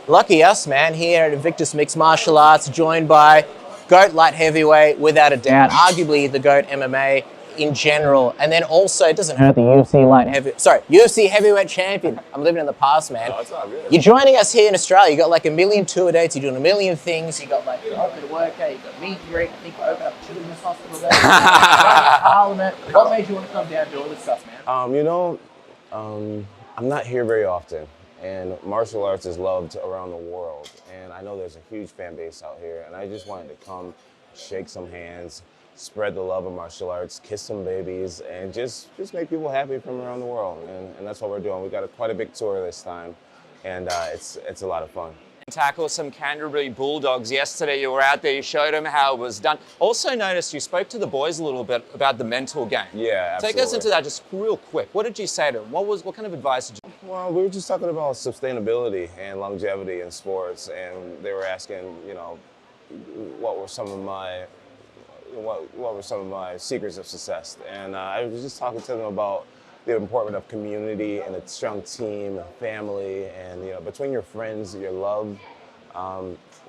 Lucky us, man, here at Invictus Mixed Martial Arts, joined by GOAT light heavyweight, without a doubt, arguably the GOAT MMA in general. And then also, it doesn't hurt, the UFC heavyweight champion. I'm living in the past, man. No, it's all good. You're joining us here in Australia. You got like a million tour dates, you're doing a million things. You got like the open workout, you got meet and greet, I think you open up a children's hospital there. Parliament. What made you want to come down and do all this stuff, man? I'm not here very often, and martial arts is loved around the world, and I know there's a huge fan base out here, and I just wanted to come, shake some hands, spread the love of martial arts, kiss some babies, and just make people happy from around the world, and that's what we're doing. We got quite a big tour this time, and it's a lot of fun. Tackle some Canterbury Bulldogs yesterday. You were out there, you showed them how it was done. Also noticed you spoke to the boys a little bit about the mental game. Yeah, absolutely. Take us into that just real quick. What did you say to them? What kind of advice did you? Well, we were just talking about sustainability and longevity in sports, and they were asking, what were some of my secrets of success, and I was just talking to them about the importance of community and a strong team, family, and between your friends, your love,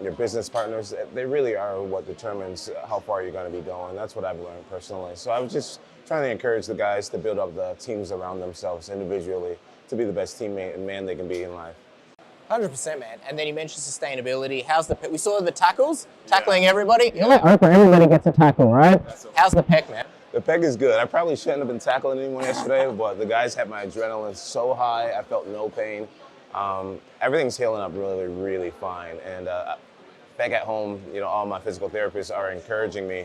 your business partners, they really are what determines how far you're going to be going. That's what I've learned personally. So I was just trying to encourage the guys to build up the teams around themselves individually to be the best teammate and man they can be in life. 100%, man. And then you mentioned sustainability. We saw the tackles, tackling everybody. Everybody gets a tackle, right? How's the pec, man? The peg is good. I probably shouldn't have been tackling anyone yesterday, but the guys had my adrenaline so high, I felt no pain. Everything's healing up really, really fine. And back at home, all my physical therapists are encouraging me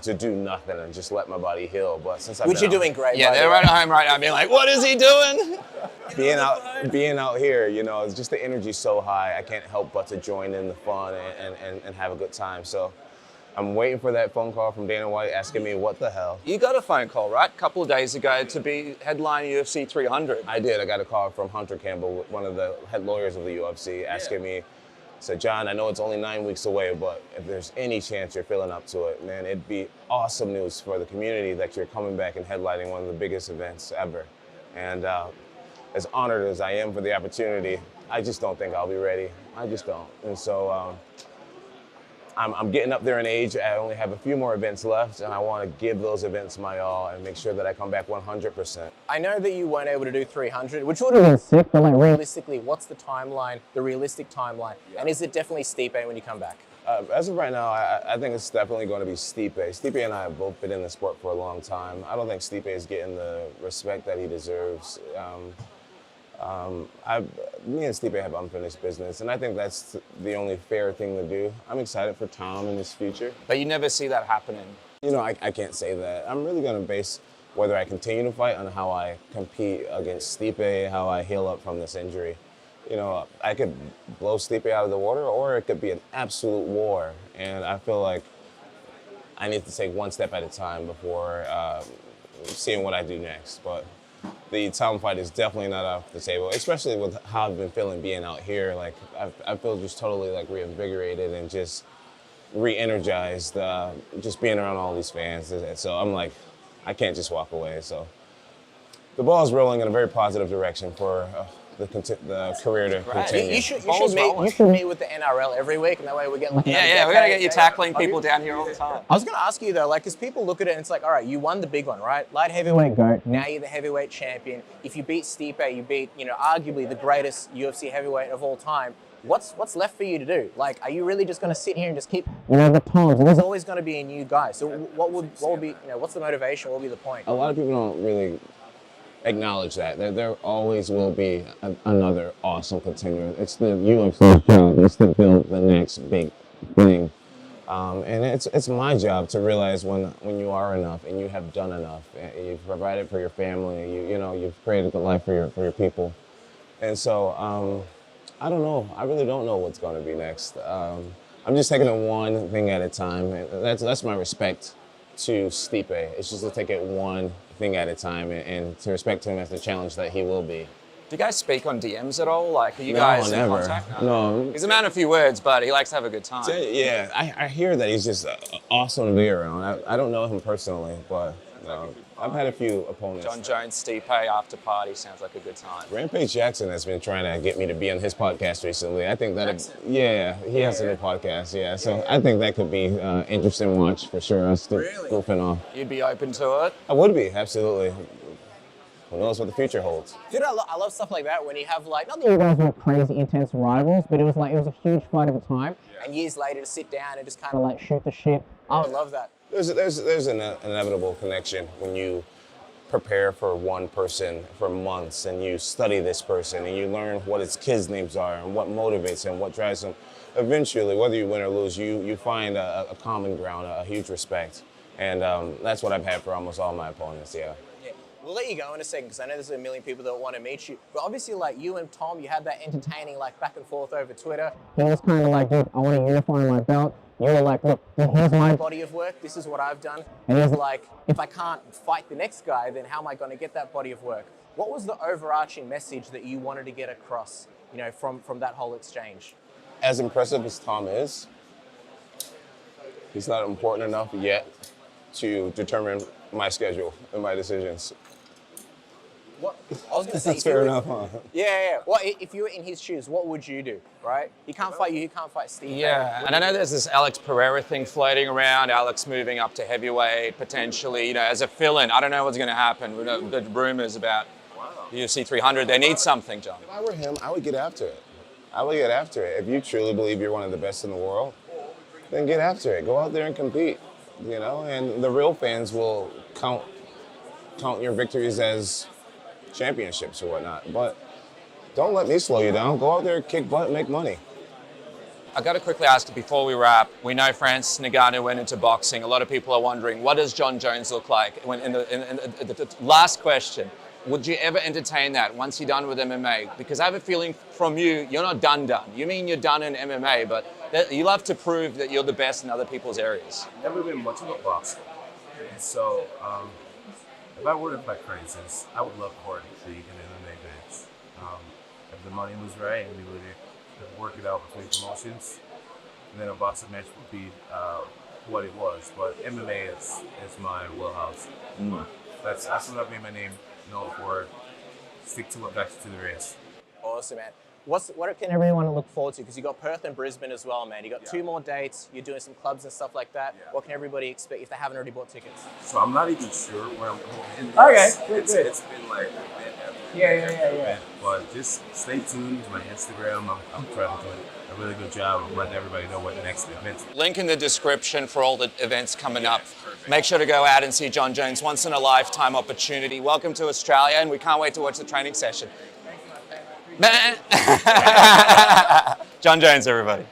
to do nothing and just let my body heal. But since I've Which you're doing great. Yeah, they're right at home right now being like, what is he doing? Being out here, it's just the energy's so high. I can't help but to join in the fun and have a good time. So I'm waiting for that phone call from Dana White asking me what the hell. You got a phone call, right? A couple of days ago to be headline UFC 300. I did. I got a call from Hunter Campbell, one of the head lawyers of the UFC, asking me, said, John, I know it's only 9 weeks away, but if there's any chance you're feeling up to it, man, it'd be awesome news for the community that you're coming back and headlining one of the biggest events ever. And as honored as I am for the opportunity, I just don't think I'll be ready. I just don't. And so I'm getting up there in age. I only have a few more events left, and I want to give those events my all and make sure that I come back 100%. I know that you weren't able to do 300, which would have been sick, but like realistically, what's the timeline, the realistic timeline? Yeah. And is it definitely Stipe when you come back? As of right now, I think it's definitely going to be Stipe. Stipe and I have both been in the sport for a long time. I don't think Stipe is getting the respect that he deserves. Me and Stipe have unfinished business, and I think that's the only fair thing to do. I'm excited for Tom in his future. But you never see that happening. I can't say that. I'm really going to base whether I continue to fight on how I compete against Stipe, how I heal up from this injury. I could blow Stipe out of the water, or it could be an absolute war, and I feel like I need to take one step at a time before seeing what I do next. But the Tom fight is definitely not off the table, especially with how I've been feeling being out here. Like I feel just totally like reinvigorated and just re-energized, just being around all these fans. So I'm like, I can't just walk away. So the ball's rolling in a very positive direction for the career to continue. You should meet with the NRL every week, and that way we get like... Yeah, we're going to get you tackling people down here all the time. I was going to ask you though, like, because people look at it and it's like, all right, you won the big one, right? Light heavyweight GOAT, now you're the heavyweight champion. If you beat Stipe, you beat, arguably the greatest UFC heavyweight of all time. What's left for you to do? Like, are you really just going to sit here and just keep, the Toms? There's always going to be a new guy. So what would be, what's the motivation? What would be the point? A lot of people don't really acknowledge that. There always will be another awesome contender. It's the UFC's job. It's to build the next big thing. And it's my job to realize when you are enough and you have done enough. And you've provided for your family. You've created a good life for your people. And so I don't know. I really don't know what's going to be next. I'm just taking it one thing at a time. And that's my respect to Stipe. It's just to take it one thing at a time and to respect him as the challenge that he will be. Do you guys speak on DMs at all? Like, are you guys in contact? No. He's a man of few words, but he likes to have a good time. Yeah, I hear that he's just awesome to be around. I don't know him personally, but I've had a few opponents. Jon Jones, Stipe after party sounds like a good time. Rampage Jackson has been trying to get me to be on his podcast recently. I think that, he has a new podcast, So I think that could be interesting watch for sure. Us goofing off. You'd be open to it? I would be, absolutely. Who knows what the future holds? Dude, I love stuff like that when you have like, not that you guys were crazy intense rivals, but it was a huge fight at the time. And years later to sit down and just kind of like shoot the shit. I would love that. There's an inevitable connection when you prepare for one person for months and you study this person and you learn what his kids' names are and what motivates him, what drives him. Eventually, whether you win or lose, you find a common ground, a huge respect. And that's what I've had for almost all my opponents, We'll let you go in a second because I know there's a million people that want to meet you. But obviously, like you and Tom, you had that entertaining like back and forth over Twitter. He was kind of like, dude, I want to unify my belt. You were like, look, here's my body of work. This is what I've done. And he was like, if I can't fight the next guy, then how am I going to get that body of work? What was the overarching message that you wanted to get across, from that whole exchange? As impressive as Tom is, he's not important enough yet to determine my schedule and my decisions. What? I was going to say, that's fair enough, huh? Yeah. Well, if you were in his shoes, what would you do, right? He can't fight you, he can't fight Steve. Yeah, and I know there's this Alex Pereira thing floating around, Alex moving up to heavyweight potentially, as a fill-in. I don't know what's going to happen. We know the rumors about UFC 300. They need something, John. If I were him, I would get after it. If you truly believe you're one of the best in the world, then get after it. Go out there and compete, and the real fans will count your victories as championships or whatnot. But don't let me slow you down. Go out there, kick butt, and make money. I got to quickly ask you before we wrap. We know Francis Ngannou went into boxing. A lot of people are wondering, what does Jon Jones look like? The last question, would you ever entertain that once you're done with MMA? Because I have a feeling from you, you're not done. You mean you're done in MMA, but you love to prove that you're the best in other people's areas. Never been much of a boxer, and so if I were to fight, for instance, I would love for it to be an MMA match. If the money was right and we were to work it out between promotions, then a boxing match would be what it was. But MMA is my wheelhouse. That's what I've made my name known for. Stick to it, back to the race. Awesome, man. What can everyone look forward to? Because you got Perth and Brisbane as well, man. You got 2 more dates. You're doing some clubs and stuff like that. What can everybody expect if they haven't already bought tickets? So I'm not even sure where I'm going. Okay, It's been like a bit after. Yeah. But just stay tuned to my Instagram. I'm trying to do a really good job of letting everybody know what the next event is. Link in the description for all the events coming up. Make sure to go out and see Jon Jones. Once in a lifetime opportunity. Welcome to Australia, and we can't wait to watch the training session. Jon Jones, everybody.